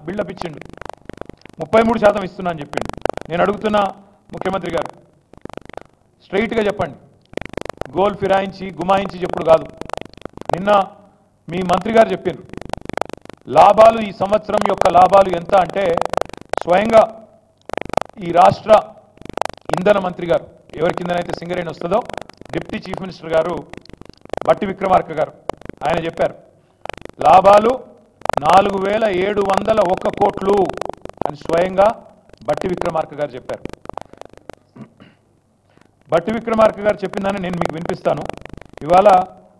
Buildup ఇచ్చిండు 33% ఇస్తున్నా అని చెప్పిండు. నేను అడుగుతున్నా ముఖ్యమంత్రి గారు, స్ట్రైట్గా చెప్పండి, గోల్ ఫిరాయించి గుమాయించి చెప్పుడు కాదు. నిన్న మీ మంత్రి గారు చెప్పారు లాభాలు, ఈ సంవత్సరం యొక్క లాభాలు ఎంత అంటే స్వయంగా ఈ రాష్ట్ర ఇంధన మంత్రి గారు, ఎవరి కిందనైతే సింగరేణి వస్తుందో డిప్యూటీ చీఫ్ మినిస్టర్ గారు బట్టి విక్రమార్క గారు, ఆయన చెప్పారు లాభాలు 4701 కోట్లు అని స్వయంగా బట్టి విక్రమార్క గారు చెప్పారు. బట్టి విక్రమార్క గారు చెప్పిందని నేను మీకు వినిపిస్తాను. ఇవాళ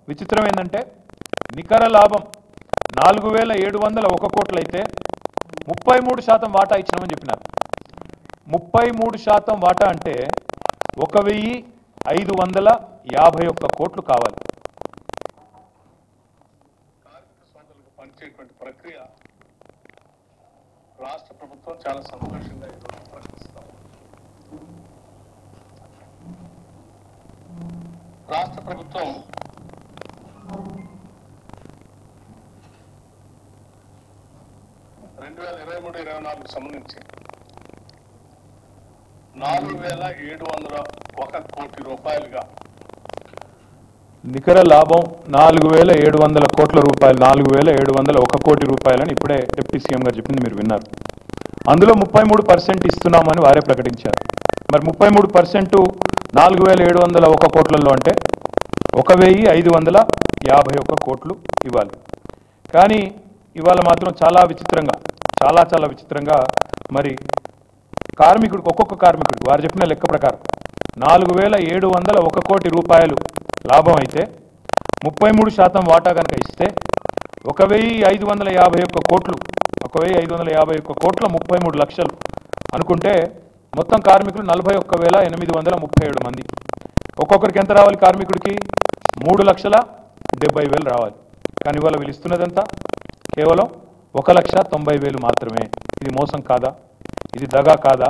విచిత్రం ఏంటంటే నికర లాభం 4701 కోట్లు అయితే 33% వాటా ఇచ్చినామని చెప్పినారు. 33% వాటా అంటే 1551 కోట్లు కావాలి. పనిచేటువంటి ప్రక్రియ రాష్ట్ర ప్రభుత్వం చాలా సంతోషంగా ప్రకటిస్తాం. రాష్ట్ర ప్రభుత్వం రెండు 2023-24 సంబంధించి 4701 కోటి రూపాయలుగా నికర లాభం 4700 కోట్ల రూపాయలు, 4701 కోటి రూపాయలని ఇప్పుడే డిప్యూటీ సీఎం గారు చెప్పింది మీరు విన్నారు. అందులో 33% ఇస్తున్నామని వారే ప్రకటించారు. మరి 33% 4701 కోట్లలో అంటే 1551 కోట్లు ఇవ్వాలి. కానీ ఇవాళ మాత్రం చాలా విచిత్రంగా, చాలా విచిత్రంగా మరి కార్మికుడికి, ఒక్కొక్క కార్మికుడికి వారు చెప్పిన లెక్క ప్రకారం 4701 కోటి రూపాయలు లాభం అయితే 33% వాటా కనుక ఇస్తే 1551 కోట్లు, 1551 కోట్ల 33 లక్షలు అనుకుంటే మొత్తం కార్మికులు 41,837 మంది. ఒక్కొక్కరికి ఎంత రావాలి? కార్మికుడికి 3,70,000 రావాలి. కానీ ఇవాళ వీళ్ళు ఇస్తున్నదంతా కేవలం 1,90,000 మాత్రమే. ఇది మోసం కాదా? ఇది దగా కాదా?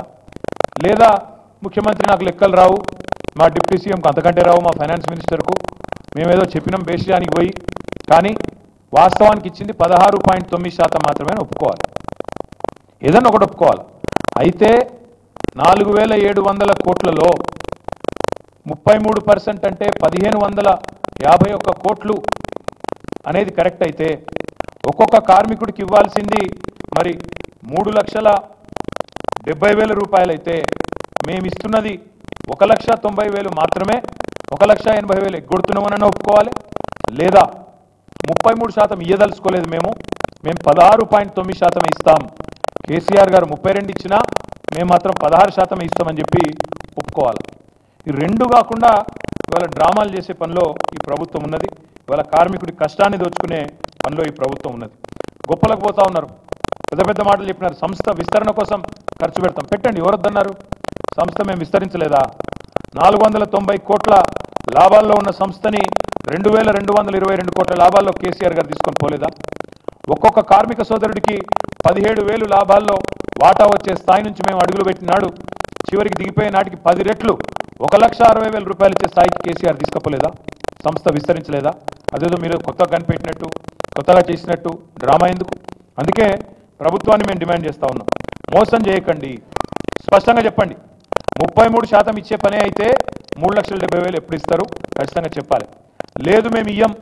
లేదా ముఖ్యమంత్రి నాకు లెక్కలు రావు, మా డిప్యూటీ సీఎంకు అంతకంటే రావు, మా ఫైనాన్స్ మినిస్టర్కు మేమేదో చెప్పినాం బేషియానికి పోయి, కానీ వాస్తవానికి ఇచ్చింది 16.9% మాత్రమే ఒప్పుకోవాలి. ఏదన్నా ఒకటి ఒప్పుకోవాలి. అయితే 4700 కోట్లలో 33% అంటే 1551 కోట్లు అనేది కరెక్ట్ అయితే ఒక్కొక్క కార్మికుడికి ఇవ్వాల్సింది మరి 3,70,000 రూపాయలు అయితే మేము ఇస్తున్నది 1,90,000 మాత్రమే. 1,80,000 ఎగ్గొడుతున్నామని ఒప్పుకోవాలి. లేదా 33% ఇయ్యదలుచుకోలేదు, మేము 16.9% ఇస్తాం. కేసీఆర్ గారు 32 ఇచ్చినా మేము మాత్రం 16% ఇస్తామని చెప్పి ఒప్పుకోవాలి. ఈ రెండు కాకుండా ఇవాళ డ్రామాలు చేసే పనిలో ఈ ప్రభుత్వం ఉన్నది. ఇవాళ కార్మికుడి కష్టాన్ని దోచుకునే పనిలో ఈ ప్రభుత్వం ఉన్నది. గొప్పలకు పోతా ఉన్నారు, పెద్ద పెద్ద మాటలు చెప్పినారు. సంస్థ విస్తరణ కోసం ఖర్చు పెడతాం, పెట్టండి, ఎవరొద్దన్నారు? సంస్థ మేము విస్తరించలేదా? 490 కోట్ల లాభాల్లో ఉన్న సంస్థని 2,222 కోట్ల లాభాల్లో కేసీఆర్ గారు తీసుకొని పోలేదా? ఒక్కొక్క కార్మిక సోదరుడికి 17,000 లాభాల్లో వాటా వచ్చే స్థాయి నుంచి మేము అడుగులు పెట్టినాడు. చివరికి దిగిపోయే నాటికి 10 రెట్లు 1,60,000 రూపాయలు ఇచ్చే స్థాయికి కేసీఆర్ తీసుకపోలేదా? సంస్థ విస్తరించలేదా? అదేదో మీరు కొత్తగా కనిపెట్టినట్టు, కొత్తగా చేసినట్టు డ్రామా ఎందుకు? అందుకే ప్రభుత్వాన్ని మేము డిమాండ్ చేస్తా ఉన్నాం, మోసం చేయకండి, స్పష్టంగా చెప్పండి. 33% ఇచ్చే పనే అయితే 3,70,000 ఎప్పుడు ఇస్తారు? ఖచ్చితంగా చెప్పాలి. లేదు మేము ఇయ్యం,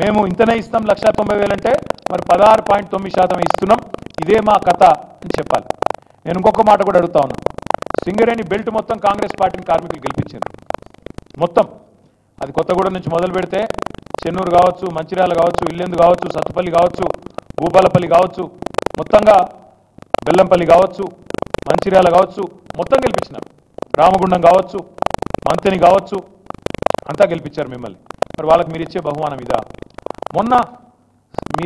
మేము ఇంతనే ఇస్తాం 1,90,000 అంటే మరి 16.9% ఇస్తున్నాం, ఇదే మా కథ అని చెప్పాలి. నేను ఇంకొక మాట కూడా అడుగుతా ఉన్నా, సింగరేణి బెల్ట్ మొత్తం కాంగ్రెస్ పార్టీని కార్మికులు గెలిపించారు. మొత్తం అది కొత్తగూడెం నుంచి మొదలు పెడితే చెన్నూరు కావచ్చు, మంచిర్యాల కావచ్చు, ఇల్లెందు కావచ్చు, సత్తుపల్లి కావచ్చు, భూపాలపల్లి కావచ్చు, మొత్తంగా బెల్లంపల్లి కావచ్చు, మంచిర్యాల కావచ్చు, మొత్తం గెలిపించినారు. రామగుండం కావచ్చు, మంతెని కావచ్చు, అంతా గెలిపించారు మిమ్మల్ని. మరి వాళ్ళకి మీరు ఇచ్చే బహుమానం ఇదా? మొన్న మీ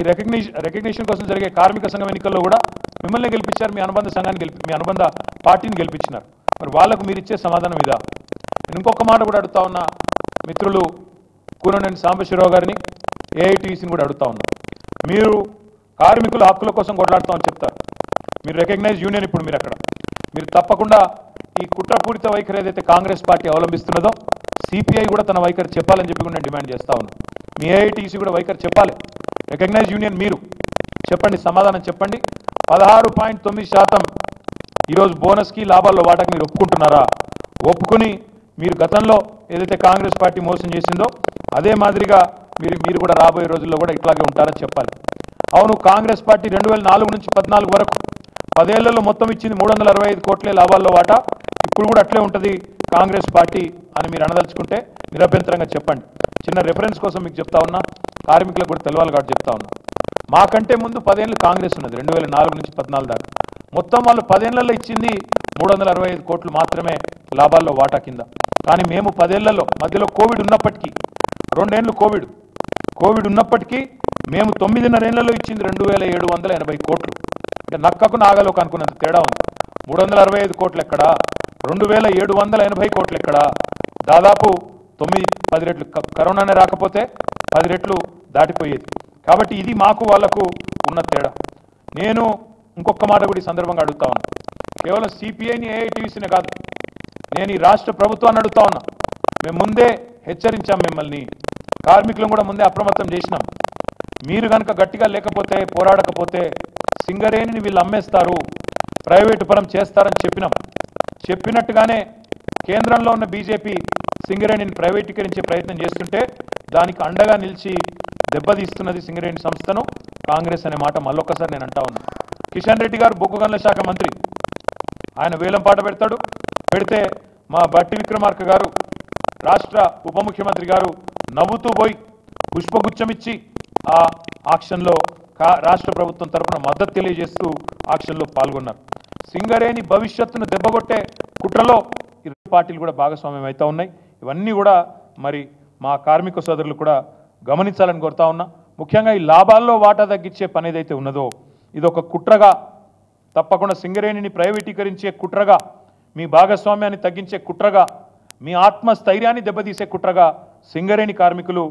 రికగ్నిషన్ కోసం జరిగే కార్మిక సంఘం ఎన్నికల్లో కూడా మిమ్మల్ని గెలిపించారు, మీ అనుబంధ సంఘాన్ని మీ అనుబంధ పార్టీని గెలిపించినారు. మరి వాళ్ళకు మీరు ఇచ్చే సమాధానం ఇదా? నేను ఇంకొక మాట కూడా అడుగుతా ఉన్నా, మిత్రులు కూరనేని సాంబశివరావు గారిని, ఏఐటీసీని కూడా అడుగుతా ఉన్నా. మీరు కార్మికుల హక్కుల కోసం కొట్లాడుతామని చెప్తారు, మీరు రికగ్నైజ్ యూనియన్, ఇప్పుడు మీరు అక్కడ మీరు తప్పకుండా ఈ కుట్రపూరిత వైఖరి ఏదైతే కాంగ్రెస్ పార్టీ అవలంబిస్తున్నదో సిపిఐ కూడా తన వైఖరి చెప్పాలని చెప్పి కూడా నేను డిమాండ్ చేస్తా ఉన్నాను. మీ ఏఐటీసీ కూడా వైఖరి చెప్పాలి. రికగ్నైజ్ యూనియన్ మీరు చెప్పండి, సమాధానం చెప్పండి. 16.9% ఈరోజు బోనస్కి లాభాల్లో వాటాకి మీరు ఒప్పుకుంటున్నారా? ఒప్పుకుని మీరు గతంలో ఏదైతే కాంగ్రెస్ పార్టీ మోసం చేసిందో అదే మాదిరిగా మీరు కూడా రాబోయే రోజుల్లో కూడా ఇట్లాగే ఉంటారని చెప్పాలి. అవును, కాంగ్రెస్ పార్టీ 2004 నుంచి 14 వరకు 10 ఏళ్లలో మొత్తం ఇచ్చింది 365 కోట్లే లాభాల్లో వాటా. ఇప్పుడు కూడా అట్లే ఉంటుంది కాంగ్రెస్ పార్టీ అని మీరు అనదలుచుకుంటే నిరభ్యంతరంగా చెప్పండి. చిన్న రెఫరెన్స్ కోసం మీకు చెప్తా ఉన్నా, కార్మికులకు కూడా తెలవాలి కాబట్టి చెప్తా ఉన్నా. మాకంటే ముందు 10 ఏళ్ళు కాంగ్రెస్ ఉన్నది, 2004 నుంచి 14 దాకా. మొత్తం వాళ్ళు 10 ఏళ్లలో ఇచ్చింది 365 కోట్లు మాత్రమే లాభాల్లో వాటా కింద. కానీ మేము 10 ఏళ్లలో మధ్యలో కోవిడ్ ఉన్నప్పటికీ 2 ఏళ్ళు కోవిడ్ ఉన్నప్పటికీ మేము 9.5 ఏళ్లలో ఇచ్చింది 2780 కోట్లు. అంటే నక్కకు నాగలోకి అనుకున్నంత తేడా ఉంది. 365 కోట్లు ఎక్కడా, 2780 కోట్లు ఎక్కడా, దాదాపు 9-10 రెట్లు. కరోనానే రాకపోతే 10 రెట్లు దాటిపోయేది. కాబట్టి ఇది మాకు వాళ్లకు ఉన్న తేడా. నేను ఇంకొక మాట కూడా ఈ సందర్భంగా అడుగుతా ఉన్నా. కేవలం సిపిఐని ఏఐటీయూసీనే కాదు, నేను ఈ రాష్ట్ర ప్రభుత్వాన్ని అడుగుతా ఉన్నా. మేము ముందే హెచ్చరించాం మిమ్మల్ని, కార్మికులను కూడా ముందే అప్రమత్తం చేసినాం. మీరు కనుక గట్టిగా లేకపోతే, పోరాడకపోతే సింగరేణిని వీళ్ళు అమ్మేస్తారు, ప్రైవేటు పరం చేస్తారని చెప్పినాం. చెప్పినట్టుగానే కేంద్రంలో ఉన్న బీజేపీ సింగరేణిని ప్రైవేటీకరించే ప్రయత్నం చేస్తుంటే దానికి అండగా నిలిచి దెబ్బతీస్తున్నది సింగరేణి సంస్థను కాంగ్రెస్ అనే మాట మళ్ళొక్కసారి నేను అంటా ఉన్నా. కిషన్ రెడ్డి గారు బొగ్గు గనుల శాఖ మంత్రి, ఆయన వేలం పాట పెడితే మా బట్టి విక్రమార్క గారు రాష్ట్ర ఉప ముఖ్యమంత్రి గారు నవ్వుతూ పోయి పుష్పగుచ్చం ఇచ్చి ఆ ఆక్షన్లో రాష్ట్ర ప్రభుత్వం తరఫున మద్దతు తెలియజేస్తూ ఆక్షన్లో పాల్గొన్నారు. సింగరేణి భవిష్యత్తును దెబ్బగొట్టే కుట్రలో ఇరు పార్టీలు కూడా భాగస్వామ్యం అవుతా ఉన్నాయి. ఇవన్నీ కూడా మరి మా కార్మిక సోదరులు కూడా గమనించాలని కోరుతా ఉన్నా. ముఖ్యంగా ఈ లాభాల్లో వాటా తగ్గించే పని ఏదైతే ఉన్నదో ఇది ఒక కుట్రగా, తప్పకుండా సింగరేణిని ప్రైవేటీకరించే కుట్రగా, మీ భాగస్వామ్యాన్ని తగ్గించే కుట్రగా, మీ ఆత్మస్థైర్యాన్ని దెబ్బతీసే కుట్రగా సింగరేణి కార్మికులు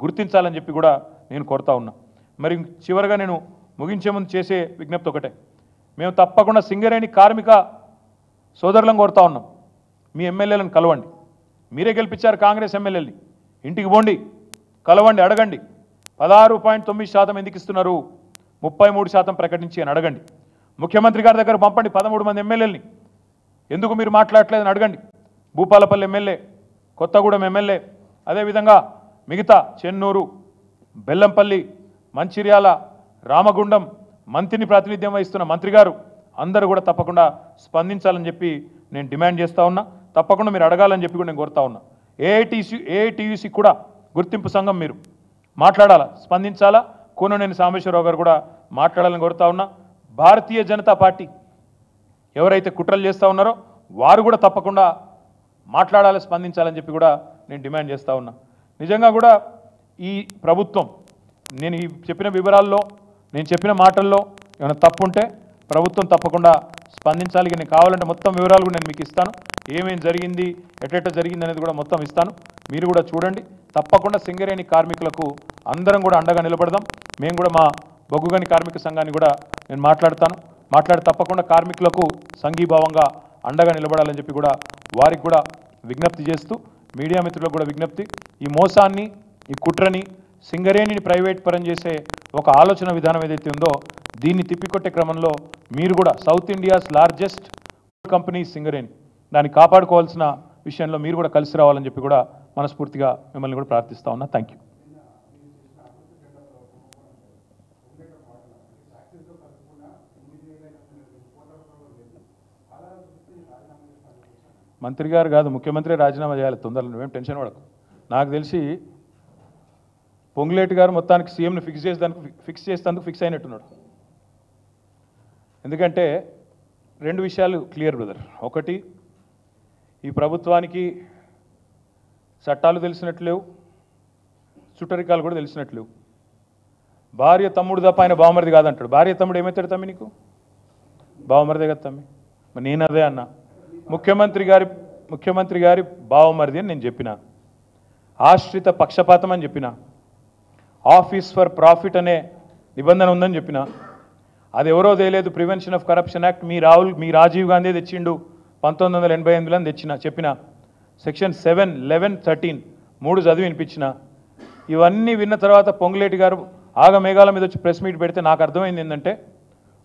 గుర్తించాలని చెప్పి కూడా నేను కోరుతా ఉన్నా. మరి చివరిగా నేను ముగించే ముందు చేసే విజ్ఞప్తి ఒకటే, మేము తప్పకుండా సింగరేణి కార్మిక సోదరులను కోరుతా ఉన్నాం. మీ ఎమ్మెల్యేలను కలవండి. మీరే గెలిపించారు కాంగ్రెస్ ఎమ్మెల్యేని, ఇంటికి పోండి, కలవండి, అడగండి. 16.9% ఎందుకు ఇస్తున్నారు, 33% ప్రకటించి అని అడగండి. ముఖ్యమంత్రి గారి దగ్గర పంపండి 13 మంది ఎమ్మెల్యేలని, ఎందుకు మీరు మాట్లాడట్లేదని అడగండి. భూపాలపల్లి ఎమ్మెల్యే, కొత్తగూడెం ఎమ్మెల్యే, అదేవిధంగా మిగతా చెన్నూరు, బెల్లంపల్లి, మంచిర్యాల, రామగుండం మంత్రిని ప్రాతినిధ్యం వహిస్తున్న మంత్రి గారు అందరూ కూడా తప్పకుండా స్పందించాలని చెప్పి నేను డిమాండ్ చేస్తూ ఉన్నా. తప్పకుండా మీరు అడగాలని చెప్పి కూడా నేను కోరుతా ఉన్నా. ఏఐటీయూసీ కూడా గుర్తింపు సంఘం మీరు మాట్లాడాలా, స్పందించాలా. కూననేని సాంబశివరావు గారు కూడా మాట్లాడాలని కోరుతా ఉన్నా. భారతీయ జనతా పార్టీ ఎవరైతే కుట్రలు చేస్తూ ఉన్నారో వారు కూడా తప్పకుండా మాట్లాడాలి, స్పందించాలని చెప్పి కూడా నేను డిమాండ్ చేస్తూ ఉన్నా. నిజంగా కూడా ఈ ప్రభుత్వం, నేను ఈ చెప్పిన వివరాల్లో, నేను చెప్పిన మాటల్లో ఏమైనా తప్పు ఉంటే ప్రభుత్వం తప్పకుండా స్పందించాలి. నేను కావాలంటే మొత్తం వివరాలు కూడా నేను మీకు ఇస్తాను. ఏమేం జరిగింది, ఎట్ట జరిగింది అనేది కూడా మొత్తం ఇస్తాను. మీరు కూడా చూడండి. తప్పకుండా సింగరేణి కార్మికులకు అందరం కూడా అండగా నిలబడదాం. మేము కూడా మా బొగ్గుగని కార్మిక సంఘాన్ని కూడా నేను మాట్లాడి తప్పకుండా కార్మికులకు సంఘీభావంగా అండగా నిలబడాలని చెప్పి కూడా వారికి కూడా విజ్ఞప్తి చేస్తూ, మీడియా మిత్రులకు కూడా విజ్ఞప్తి, ఈ మోసాన్ని, ఈ కుట్రని, సింగరేణిని ప్రైవేట్ పరం చేసే ఒక ఆలోచన విధానం ఏదైతే ఉందో దీన్ని తిప్పికొట్టే క్రమంలో మీరు కూడా south India's largest company Singareni, దాన్ని కాపాడుకోవాల్సిన విషయంలో మీరు కూడా కలిసి రావాలని చెప్పి కూడా మనస్ఫూర్తిగా మిమ్మల్ని కూడా ప్రార్థిస్తా ఉన్నా. Thank you. మంత్రి గారు కాదు, ముఖ్యమంత్రి రాజీనామా చేయాలి తొందరలో, నువ్వేం టెన్షన్ పడకు. నాకు తెలిసి పొంగులేటి గారు మొత్తానికి సీఎంని ఫిక్స్ చేసేందుకు ఫిక్స్ అయినట్టున్నాడు. ఎందుకంటే 2 విషయాలు క్లియర్ బ్రదర్. ఒకటి, ఈ ప్రభుత్వానికి చట్టాలు తెలిసినట్లేవు, చుట్టరికాలు కూడా తెలిసినట్లేవు. భార్య తమ్ముడు తప్ప ఆయన బావమరిది కాదంటాడు. భార్య తమ్ముడు ఏమవుతాడు తమ్మి నీకు? బావమరిదే కదా తమ్మి. మరి నేను అదే అన్నా, ముఖ్యమంత్రి గారి బావమరిది అని నేను చెప్పిన, ఆశ్రిత పక్షపాతం అని చెప్పిన, ఆఫీస్ ఫర్ ప్రాఫిట్ అనే నిబంధన ఉందని చెప్పిన. అది ఎవరో తెలియదు, ప్రివెన్షన్ ఆఫ్ కరప్షన్ యాక్ట్ మీ రాజీవ్ గాంధీ తెచ్చిండు 1988లో చెప్పిన. సెక్షన్ 7, 11, 13 3 చదివి వినిపించిన. ఇవన్నీ విన్న తర్వాత పొంగులేటి గారు ఆగమేఘాల మీద వచ్చి ప్రెస్ మీట్ పెడితే నాకు అర్థమైంది ఏంటంటే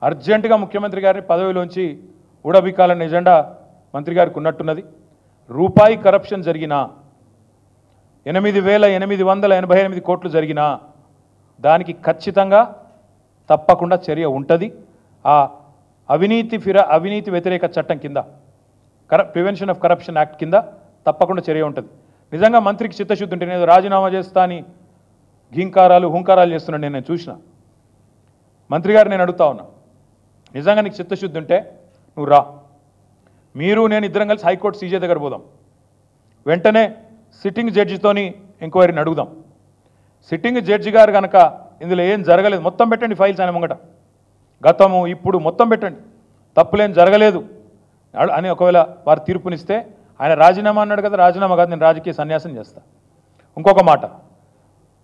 అర్జెంటుగా ముఖ్యమంత్రి గారిని పదవిలోంచి ఊడబిక్కాలన్న ఎజెండా మంత్రి గారికి ఉన్నట్టున్నది. రూపాయి కరప్షన్ జరిగినా 8,888 కోట్లు జరిగినా దానికి ఖచ్చితంగా తప్పకుండా చర్య ఉంటుంది. ఆ అవినీతి వ్యతిరేక చట్టం కింద ప్రివెన్షన్ ఆఫ్ కరప్షన్ యాక్ట్ కింద తప్పకుండా చర్య ఉంటుంది. నిజంగా మంత్రికి చిత్తశుద్ధి ఉంటే నేను రాజీనామా చేస్తా అని హుంకారాలు చేస్తున్నాను. నేను చూసిన మంత్రి గారు నేను అడుగుతా ఉన్నా, నిజంగా నీకు చిత్తశుద్ధి ఉంటే నువ్వు రా, మీరు నేను ఇద్దరం కలిసి హైకోర్టు సీజే దగ్గర పోదాం, వెంటనే సిట్టింగ్ జడ్జితోని ఎంక్వైరీని అడుగుదాం. సిట్టింగ్ జడ్జి గారు కనుక ఇందులో ఏం జరగలేదు మొత్తం పెట్టండి, ఫైల్స్ ఆయన ముంగట గతము ఇప్పుడు మొత్తం పెట్టండి, తప్పులేం జరగలేదు అని ఒకవేళ వారు తీర్పునిస్తే ఆయన రాజీనామా అన్నాడు కదా, రాజీనామా కాదు నేను రాజకీయ సన్యాసం చేస్తా. ఇంకొక మాట,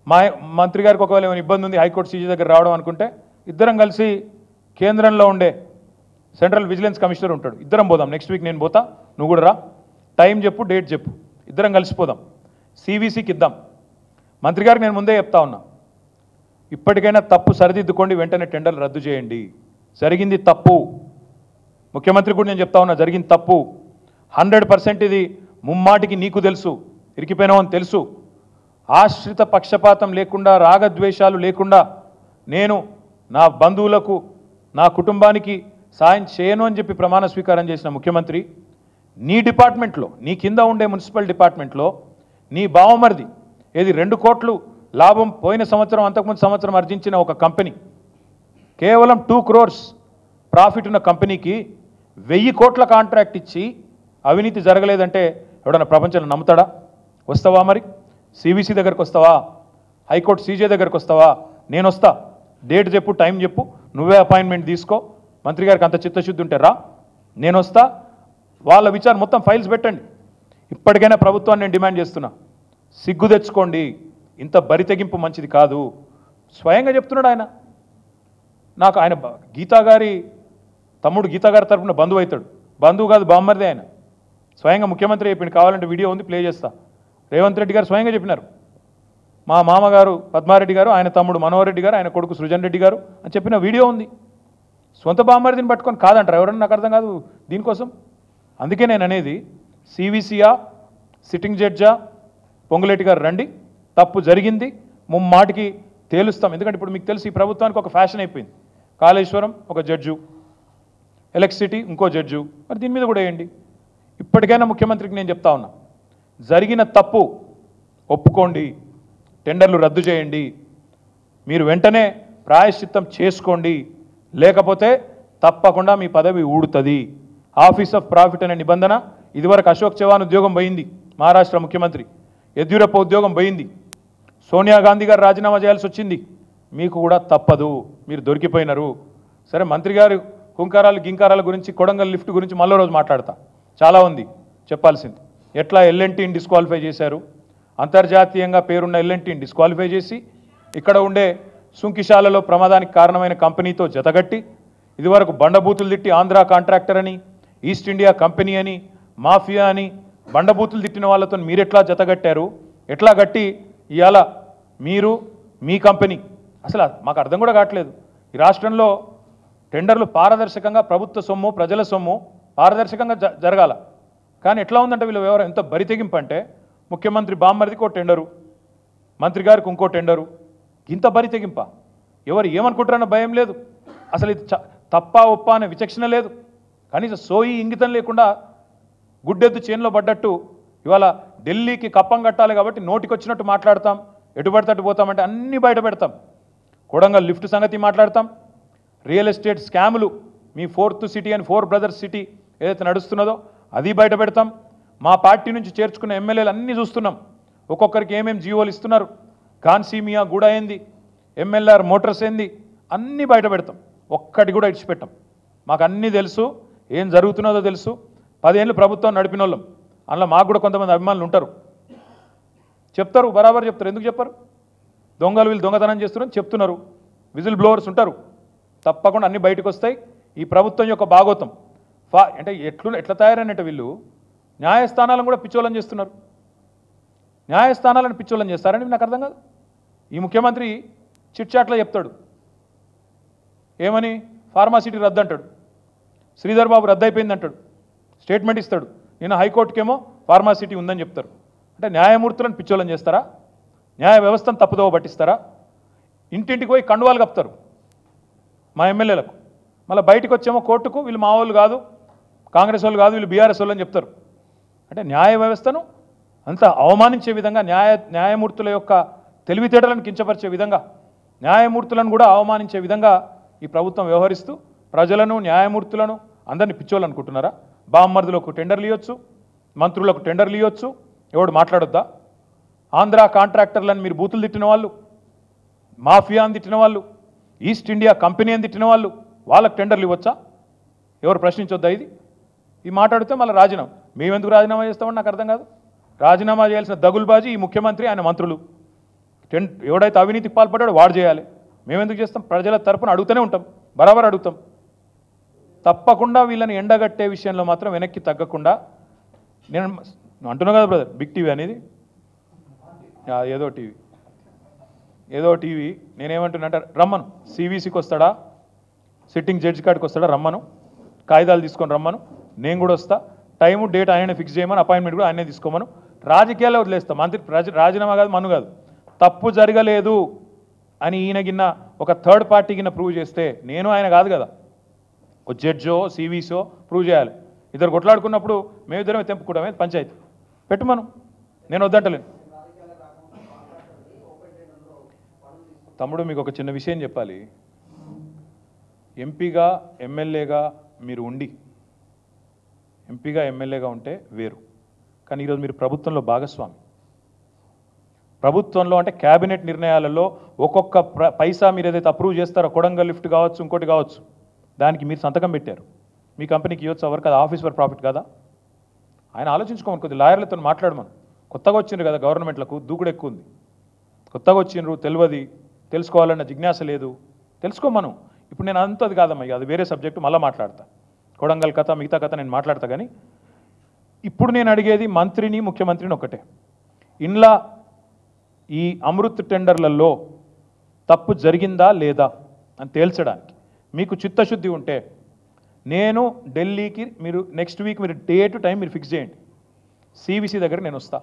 మా మంత్రి గారికి ఒకవేళ ఏమైనా ఇబ్బంది ఉంది హైకోర్టు సీజీ దగ్గర రావడం అనుకుంటే ఇద్దరం కలిసి కేంద్రంలో ఉండే సెంట్రల్ విజిలెన్స్ కమిషనర్ ఉంటాడు, ఇద్దరం పోదాం. నెక్స్ట్ వీక్ నేను పోతా, నువ్వు కూడా రా, టైం చెప్పు, డేట్ చెప్పు, ఇద్దరం కలిసిపోదాం, సివిసికి ఇద్దాం. మంత్రి గారికి నేను ముందే చెప్తా ఉన్నా, ఇప్పటికైనా తప్పు సరిదిద్దుకోండి, వెంటనే టెండర్లు రద్దు చేయండి. జరిగింది తప్పు, ముఖ్యమంత్రి కూడా నేను చెప్తా ఉన్నా, జరిగింది తప్పు 100%. ఇది ముమ్మాటికి నీకు తెలుసు, ఇరికిపోయినావు అని తెలుసు. ఆశ్రిత పక్షపాతం లేకుండా, రాగద్వేషాలు లేకుండా నేను నా బంధువులకు నా కుటుంబానికి సాయం చేయను అని చెప్పి ప్రమాణ స్వీకారం చేసిన ముఖ్యమంత్రి, నీ డిపార్ట్మెంట్లో నీ కింద ఉండే మున్సిపల్ డిపార్ట్మెంట్లో నీ బావమరిది ఏది 2 కోట్లు లాభం పోయిన సంవత్సరం అంతకుముందు సంవత్సరం ఆర్జించిన ఒక కంపెనీ, కేవలం 2 crores ప్రాఫిట్ ఉన్న కంపెనీకి 1000 కోట్ల కాంట్రాక్ట్ ఇచ్చి అవినీతి జరగలేదంటే ఎవడన్నా ప్రపంచంలో నమ్ముతాడా? వస్తావా మరి? సివిసి దగ్గరకు వస్తావా? హైకోర్టు సీజే దగ్గరకు వస్తావా? నేను వస్తా, డేట్ చెప్పు, టైం చెప్పు, నువ్వే అపాయింట్మెంట్ తీసుకో. మంత్రి గారికి అంత చిత్తశుద్ధి ఉంటే రా, నేను వస్తా, వాళ్ళ విచారణ మొత్తం ఫైల్స్ పెట్టండి. ఇప్పటికైనా ప్రభుత్వాన్ని నేను డిమాండ్ చేస్తున్నా, సిగ్గు తెచ్చుకోండి, ఇంత బరితెగింపు మంచిది కాదు. స్వయంగా చెప్తున్నాడు ఆయన, నాకు ఆయన గీతా గారి తమ్ముడు గీతా గారి తరఫున బంధువు అవుతాడు, బంధువు కాదు బామ్మరిదే ఆయన. స్వయంగా ముఖ్యమంత్రి చెప్పిండు, కావాలంటే వీడియో ఉంది ప్లే చేస్తా. రేవంత్ రెడ్డి గారు స్వయంగా చెప్పినారు, మా మామగారు పద్మారెడ్డి గారు, ఆయన తమ్ముడు మనోహర్ రెడ్డి గారు, ఆయన కొడుకు సృజన్ రెడ్డి గారు అని చెప్పిన వీడియో ఉంది. సొంత బామ్మరిదిని పట్టుకొని కాదంటారు ఎవరన్నా? నాకు అర్థం కాదు దీనికోసం. అందుకే నేను అనేది, సివిసియా సిట్టింగ్ జడ్జా పొంగులేటి గారు రండి, తప్పు జరిగింది ముమ్మాటికి తేలుస్తాం. ఎందుకంటే ఇప్పుడు మీకు తెలుసు ఈ ప్రభుత్వానికి ఒక ఫ్యాషన్ అయిపోయింది, కాళేశ్వరం ఒక జడ్జు, ఎలక్ట్రిసిటీ ఇంకో జడ్జు, మరి దీని మీద కూడా వేయండి. ఇప్పటికైనా ముఖ్యమంత్రికి నేను చెప్తా ఉన్నా, జరిగిన తప్పు ఒప్పుకోండి, టెండర్లు రద్దు చేయండి, మీరు వెంటనే ప్రాయశ్చిత్తం చేసుకోండి, లేకపోతే తప్పకుండా మీ పదవి ఊడుతుంది. ఆఫీస్ ఆఫ్ ప్రాఫిట్ అనే నిబంధన ఇదివరకు అశోక్ చవాన్ ఉద్యోగం పోయింది, మహారాష్ట్ర ముఖ్యమంత్రి యడ్యూరప్ప ఉద్యోగం పోయింది, సోనియా గాంధీ గారు రాజీనామా చేయాల్సి వచ్చింది, మీకు కూడా తప్పదు, మీరు దొరికిపోయినారు. సరే మంత్రి గారు హుంకారాలు గింకారాల గురించి, కొడంగల్ లిఫ్ట్ గురించి మళ్ళీ రోజు మాట్లాడతా, చాలా ఉంది చెప్పాల్సింది. ఎట్లా ఎల్ఎన్టీని డిస్క్వాలిఫై చేశారు, అంతర్జాతీయంగా పేరున్న ఎల్ఎన్టీని డిస్క్వాలిఫై చేసి ఇక్కడ ఉండే సుంకిశాలలో ప్రమాదానికి కారణమైన కంపెనీతో జతగట్టి ఇదివరకు బండబూతులు తిట్టి ఆంధ్ర కాంట్రాక్టర్ అని, ఈస్ట్ ఇండియా కంపెనీ అని, మాఫియా అని బండబూతులు తిట్టిన వాళ్ళతో మీరెట్లా జతగట్టారు, ఎట్లా గట్టి ఇవాళ మీరు మీ కంపెనీ, అసలు మాకు అర్థం కూడా కావట్లేదు. ఈ రాష్ట్రంలో టెండర్లు పారదర్శకంగా, ప్రభుత్వ సొమ్ము ప్రజల సొమ్ము పారదర్శకంగా జరగాల, కానీ ఎట్లా ఉందంటే వీళ్ళు వ్యవహారం ఎంత బరితెగింపు అంటే, ముఖ్యమంత్రి బామ్మరిదికి ఒక టెండరు, మంత్రి గారికి ఇంకో టెండరు, ఇంత బరితెగింప. ఎవరు ఏమనుకుంటారన్న భయం లేదు, అసలు ఇది తప్ప ఒప్ప అనే విచక్షణ లేదు, కనీసం సోయి ఇంగితం లేకుండా గుడ్డెద్దు చేనులో పడ్డట్టు ఇవాళ ఢిల్లీకి కప్పం కట్టాలి కాబట్టి నోటికొచ్చినట్టు మాట్లాడతాం, ఎటుపడితట్టు పోతామంటే అన్నీ బయట పెడతాం. కొడంగల్ లిఫ్ట్ సంగతి మాట్లాడతాం, రియల్ ఎస్టేట్ స్కాములు, మీ 4th సిటీ అని 4 బ్రదర్స్ సిటీ ఏదైతే నడుస్తున్నదో అది బయట పెడతాం. మా పార్టీ నుంచి చేర్చుకున్న ఎమ్మెల్యేలు అన్నీ చూస్తున్నాం, ఒక్కొక్కరికి ఏమేమి జీవోలు ఇస్తున్నారు, కాన్సీమియా కూడా ఏంది, ఎంఎల్ఆర్ మోటార్స్ ఏంది, అన్నీ బయట పెడతాం, ఒక్కటి కూడా ఇడిచిపెట్టాం. మాకు అన్నీ తెలుసు, ఏం జరుగుతున్నదో తెలుసు. 10 ఏళ్ళు ప్రభుత్వం నడిపిన వాళ్ళం, అందులో మాకు కూడా కొంతమంది అభిమానులు ఉంటారు, చెప్తారు, బరాబర్ చెప్తారు. ఎందుకు చెప్పరు? దొంగలు వీళ్ళు దొంగతనం చేస్తున్నారని చెప్తున్నారు, విజిల్ బ్లోవర్స్ ఉంటారు, తప్పకుండా అన్నీ బయటకు వస్తాయి. ఈ ప్రభుత్వం యొక్క భాగోతం అంటే ఎట్లా తయారైనట్టు వీళ్ళు న్యాయస్థానాలను కూడా పిచ్చోళం చేస్తున్నారు. న్యాయస్థానాలను పిచ్చోళం చేస్తారని నాకు అర్థం కాదు. ఈ ముఖ్యమంత్రి చిట్చాట్లో చెప్తాడు ఏమని, ఫార్మాసిటీ రద్దు అంటాడు, శ్రీధర్ బాబు రద్దు అయిపోయింది అంటాడు, స్టేట్మెంట్ ఇస్తాడు. నిన్న హైకోర్టుకేమో ఫార్మాసిటీ ఉందని చెప్తారు. అంటే న్యాయమూర్తులను పిచ్చోళ్ళని చేస్తారా? న్యాయ వ్యవస్థను తప్పుదోవ పట్టిస్తారా? ఇంటింటికి పోయి కండువాలు కప్తారు మా ఎమ్మెల్యేలకు. మళ్ళీ బయటకు వచ్చేమో కోర్టుకు వీళ్ళు మా వాళ్ళు కాదు, కాంగ్రెస్ వాళ్ళు కాదు, వీళ్ళు బీఆర్ఎస్ వాళ్ళు అని చెప్తారు. అంటే న్యాయ వ్యవస్థను అంత అవమానించే విధంగా, న్యాయమూర్తుల యొక్క తెలివితేటలను కించపరిచే విధంగా, న్యాయమూర్తులను కూడా అవమానించే విధంగా ఈ ప్రభుత్వం వ్యవహరిస్తూ ప్రజలను, న్యాయమూర్తులను అందరినీ పిచ్చోళ్ళు అనుకుంటున్నారా? బామ్మర్దులకు టెండర్లు ఇవ్వచ్చు, మంత్రులకు టెండర్లు ఇవ్వచ్చు, ఎవడు మాట్లాడొద్దా? ఆంధ్ర కాంట్రాక్టర్లను మీరు బూతులు తిట్టిన వాళ్ళు, మాఫియా అని తిట్టిన వాళ్ళు, ఈస్ట్ ఇండియా కంపెనీ అని తిట్టిన వాళ్ళు, వాళ్ళకు టెండర్లు ఇవ్వచ్చా? ఎవరు ప్రశ్నించొద్దా? ఈ మాట్లాడితే మళ్ళీ రాజీనామా. మేమెందుకు రాజీనామా చేస్తామని నాకు అర్థం కాదు. రాజీనామా చేయాల్సిన దగులుబాజీ ఈ ముఖ్యమంత్రి, ఆయన మంత్రులు. ఎవడైతే అవినీతికి పాల్పడ్డాడో వాడు చేయాలి. మేమెందుకు చేస్తాం? ప్రజల తరపున అడుగుతూనే ఉంటాం, బరాబర్ అడుగుతాం. తప్పకుండా వీళ్ళని ఎండగట్టే విషయంలో మాత్రం వెనక్కి తగ్గకుండా. నేను అంటున్నా కదా బ్రదర్, బిగ్ టీవీ అనేది ఏదో టీవీ నేనేమంటున్నా అంటే రమ్మను, సివిసికి వస్తాడా, సిట్టింగ్ జడ్జి కాడికి వస్తాడా, రమ్మను, కాగితాలు తీసుకొని రమ్మను, నేను కూడా వస్తా, టైము డేట్ ఆయనే ఫిక్స్ చేయమని, అపాయింట్మెంట్ కూడా ఆయనే తీసుకోమను. రాజకీయాల్లో వదిలేస్తాం. మంత్రి రాజీనామా కాదు, మను కాదు. తప్పు జరగలేదు అని ఈయన గిన్న ఒక థర్డ్ పార్టీ గిన్న ప్రూవ్ చేస్తే, నేను ఆయన కాదు కదా, ఓ జడ్జో సివిసో ప్రూవ్ చేయాలి. ఇద్దరు కొట్లాడుకున్నప్పుడు మేమిద్దరమే తెంపుకుంటామే పంచాయతీ పెట్టుమను, నేను వద్దంటలేను. తమ్ముడు మీకు ఒక చిన్న విషయం చెప్పాలి. ఎంపీగా ఎమ్మెల్యేగా మీరు ఉండి, ఎంపీగా ఎమ్మెల్యేగా ఉంటే వేరు, కానీ ఈరోజు మీరు ప్రభుత్వంలో భాగస్వామి. ప్రభుత్వంలో అంటే క్యాబినెట్ నిర్ణయాలలో ఒక్కొక్క పైసా మీరు ఏదైతే అప్రూవ్ చేస్తారో, కొడంగల్ లిఫ్ట్ కావచ్చు, ఇంకోటి కావచ్చు, దానికి మీరు సంతకం పెట్టారు. మీ కంపెనీకి ఇవ్వచ్చు ఎవరు కదా, ఆఫీస్ ఫర్ ప్రాఫిట్ కదా. ఆయన ఆలోచించుకోమని, కొద్ది లాయర్లతో మాట్లాడమను. కొత్తగా వచ్చిండ్రు కదా గవర్నమెంట్లకు, దూకుడు ఎక్కువ ఉంది. కొత్తగా వచ్చిండ్రు, తెలియదు, తెలుసుకోవాలన్న జిజ్ఞాస లేదు, తెలుసుకోమను. ఇప్పుడు నేను అంతది కాదమ్మా, అది వేరే సబ్జెక్టు, మళ్ళీ మాట్లాడతా. కొడంగల్ కథ, మిగతా కథ నేను మాట్లాడతా. కానీ ఇప్పుడు నేను అడిగేది మంత్రిని, ముఖ్యమంత్రిని ఒకటే. ఇండ్లా ఈ అమృత్ టెండర్లలో తప్పు జరిగిందా లేదా అని తేల్చడానికి మీకు చిత్తశుద్ధి ఉంటే, నేను ఢిల్లీకి, మీరు నెక్స్ట్ వీక్ మీరు డేట్ టైం మీరు ఫిక్స్ చేయండి. సివిసి దగ్గర నేను వస్తా.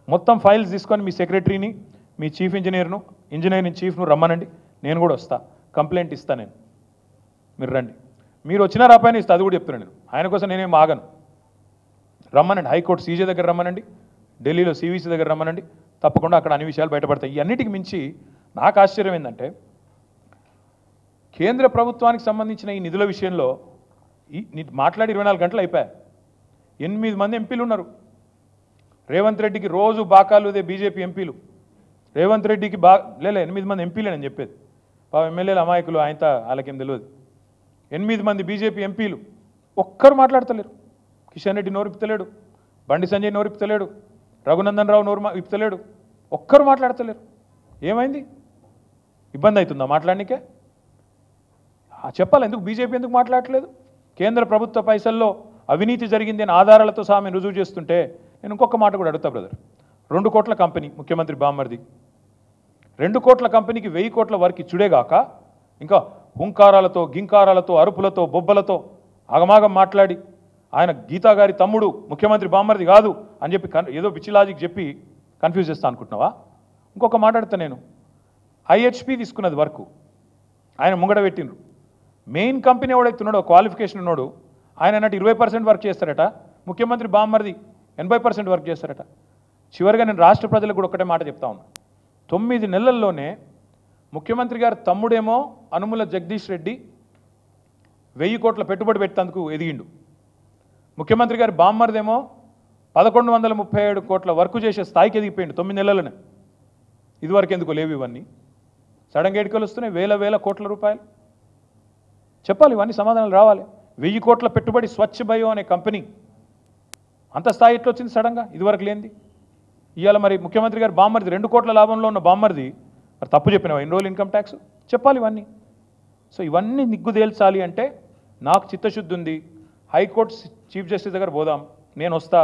మొత్తం ఫైల్స్ తీసుకొని మీ సెక్రటరీని, మీ చీఫ్ ఇంజనీర్ను, ఇంజనీరింగ్ చీఫ్ను రమ్మనండి, నేను కూడా వస్తా. కంప్లైంట్ ఇస్తా నేను, మీరు రండి. మీరు వచ్చినా రాపాయని ఇస్తా, అది కూడా చెప్తున్నాను నేను. ఆయన కోసం నేనేం ఆగను. రమ్మనండి, హైకోర్టు సీజే దగ్గర రమ్మనండి, ఢిల్లీలో సివిసి దగ్గర రమ్మనండి. తప్పకుండా అక్కడ అన్ని విషయాలు బయటపడతాయి. ఈ అన్నిటికి మించి నాకు ఆశ్చర్యం ఏంటంటే, కేంద్ర ప్రభుత్వానికి సంబంధించిన ఈ నిధుల విషయంలో మాట్లాడి 24 గంటలు అయిపోయాయి. 8 మంది ఎంపీలు ఉన్నారు. రేవంత్ రెడ్డికి రోజు బాకాలు ఇదే బీజేపీ ఎంపీలు. రేవంత్ రెడ్డికి 8 మంది ఎంపీలే నేను చెప్పేది. ఎమ్మెల్యేలు అమాయకులు, ఆయనతో వాళ్ళకేం తెలియదు. 8 మంది బీజేపీ ఎంపీలు ఒక్కరు మాట్లాడతలేరు. కిషన్ రెడ్డి నోరు ఇప్పుతలేడు, బండి సంజయ్ నోరు ఇప్పుతలేడు, రఘునందన్ రావు నోరు ఇప్పుతలేడు, ఒక్కరు మాట్లాడతలేరు. ఏమైంది? ఇబ్బంది అవుతుందా మాట్లాడనికే? చెప్పాలి, ఎందుకు బీజేపీ ఎందుకు మాట్లాడట్లేదు? కేంద్ర ప్రభుత్వ పైసల్లో అవినీతి జరిగింది అని ఆధారాలతో సహా మేము రుజువు చేస్తుంటే, నేను ఇంకొక మాట కూడా అడుగుతా బ్రదర్. 2 కోట్ల కంపెనీ, ముఖ్యమంత్రి బామ్మర్ది 2 కోట్ల కంపెనీకి 1000 కోట్ల వరకు ఇచ్చుడేగాక, ఇంకా హుంకారాలతో, గింకారాలతో, అరుపులతో, బొబ్బలతో ఆగమాగం మాట్లాడి, ఆయన గీతా గారి తమ్ముడు ముఖ్యమంత్రి బామ్మర్ది కాదు అని చెప్పి ఏదో పిచ్చి లాజిక్ చెప్పి కన్ఫ్యూజ్ చేస్తా అనుకుంటున్నావా? ఇంకొక మాట్లాడతా నేను. ఐహెచ్పి తీసుకున్నది వర్క్ ఆయన ముంగడ పెట్టిండ్రు. మెయిన్ కంపెనీ ఎవడైతున్నాడో, క్వాలిఫికేషన్ ఉన్నాడు, ఆయన అన్నట్టు 20% వర్క్ చేస్తారట, ముఖ్యమంత్రి బామ్మర్ది 80% వర్క్ చేస్తారట. చివరిగా నేను రాష్ట్ర ప్రజలకు కూడా ఒకటే మాట చెప్తా ఉన్నా. 9 నెలల్లోనే ముఖ్యమంత్రి గారి తమ్ముడేమో అనుముల జగదీష్ రెడ్డి 1000 కోట్ల పెట్టుబడి పెట్టేందుకు ఎదిగిండు. ముఖ్యమంత్రి గారి బామ్మర్దేమో 1137 కోట్ల వర్క్ చేసే స్థాయికి ఎదిగిపోయిండు 9 నెలల్లోనే. ఇదివరకు ఎందుకు లేవు ఇవన్నీ? సడన్గా ఎడికలు వస్తున్నాయి, వేల కోట్ల రూపాయలు. చెప్పాలి, ఇవన్నీ సమాధానాలు రావాలి. 1000 కోట్ల పెట్టుబడి స్వచ్ఛ బయో అనే కంపెనీ అంత స్థాయి ఎట్లా వచ్చింది సడన్గా, ఇదివరకు లేనిది? ఇవాళ మరి ముఖ్యమంత్రి గారు బామ్మర్ది 2 కోట్ల లాభంలో ఉన్న బామ్మర్ది మరి తప్పు చెప్పినావా? ఎన్రోల్ ఇన్కమ్ ట్యాక్స్ చెప్పాలి ఇవన్నీ. సో ఇవన్నీ నిగ్గు తేల్చాలి అంటే నాకు చిత్తశుద్ధి ఉంది. హైకోర్టు చీఫ్ జస్టిస్ దగ్గర పోదాం, నేను వస్తా,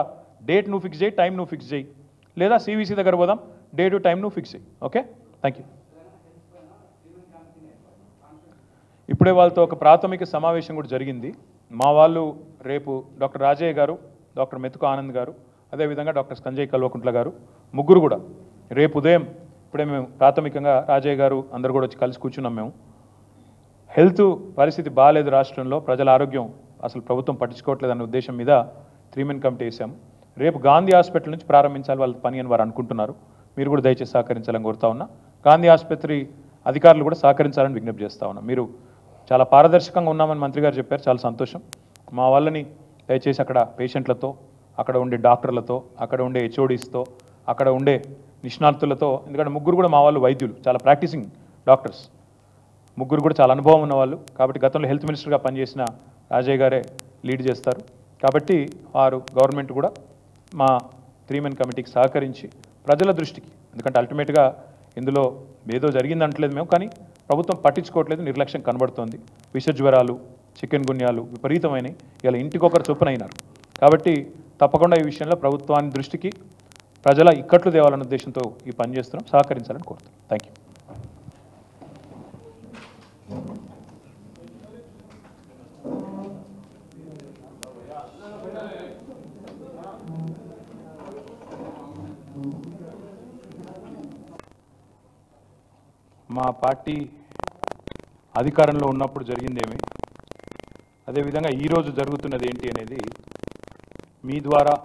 డేట్ నువ్వు ఫిక్స్ చేయి, టైం నువ్వు ఫిక్స్ చేయి. లేదా సివిసి దగ్గర పోదాం, డేటు టైం నువ్వు ఫిక్స్ చేయి. Okay, thank you. ఇప్పుడే వాళ్ళతో ఒక ప్రాథమిక సమావేశం కూడా జరిగింది. మా వాళ్ళు రేపు డాక్టర్ రాజయ్య గారు, డాక్టర్ మెతుకు ఆనంద్ గారు, అదేవిధంగా డాక్టర్ సంజయ్ కల్వకుంట్ల గారు ముగ్గురు కూడా రేపు ఉదయం ఇప్పుడే మేము ప్రాథమికంగా రాజయ్య గారు అందరు కూడా వచ్చి కలిసి కూర్చున్నాం. మేము హెల్త్ పరిస్థితి బాగాలేదు రాష్ట్రంలో, ప్రజల ఆరోగ్యం అసలు ప్రభుత్వం పట్టించుకోవట్లేదన్న ఉద్దేశం మీద 3 మెన్ కమిటీ వేసాం. రేపు గాంధీ హాస్పిటల్ నుంచి ప్రారంభించాలి వాళ్ళ పని అని వారు అనుకుంటున్నారు. మీరు కూడా దయచేసి సహకరించాలని కోరుతా ఉన్నా. గాంధీ ఆసుపత్రి అధికారులు కూడా సహకరించాలని విజ్ఞప్తి చేస్తా ఉన్నా. మీరు చాలా పారదర్శకంగా ఉన్నామని మంత్రి గారు చెప్పారు, చాలా సంతోషం. మా వాళ్ళని దయచేసి అక్కడ పేషెంట్లతో, అక్కడ ఉండే డాక్టర్లతో, అక్కడ ఉండే హెచ్ఓడీస్తో, అక్కడ ఉండే నిష్ణాతులతో, ఎందుకంటే ముగ్గురు కూడా మా వాళ్ళు వైద్యులు, చాలా ప్రాక్టీసింగ్ డాక్టర్స్, ముగ్గురు కూడా చాలా అనుభవం ఉన్నవాళ్ళు. కాబట్టి గతంలో హెల్త్ మినిస్టర్గా పనిచేసిన రాజయ్య గారే లీడ్ చేస్తారు. కాబట్టి వారు గవర్నమెంట్ కూడా మా 3 మెన్ కమిటీకి సహకరించి ప్రజల దృష్టికి, ఎందుకంటే అల్టిమేట్గా ఇందులో ఏదో జరిగింది అంటలేదు మేము, కానీ ప్రభుత్వం పట్టించుకోవట్లేదు, నిర్లక్ష్యం కనబడుతోంది. విష జ్వరాలు, చికెన్ గున్యాలు విపరీతమైనవి, ఇలా ఇంటికొకరు చొప్పున అయినారు. కాబట్టి తప్పకుండా ఈ విషయంలో ప్రభుత్వాన్ని దృష్టికి ప్రజల ఇక్కట్లు తేవాలన్న ఉద్దేశంతో ఈ పని చేస్తున్నాం, సహకరించాలని కోరుతున్నాం. Thank you. మా పార్టీ అధికారంలో ఉన్నప్పుడు జరిగిందేమి, అదేవిధంగా ఈరోజు జరుగుతున్నది ఏంటి అనేది మీ ద్వారా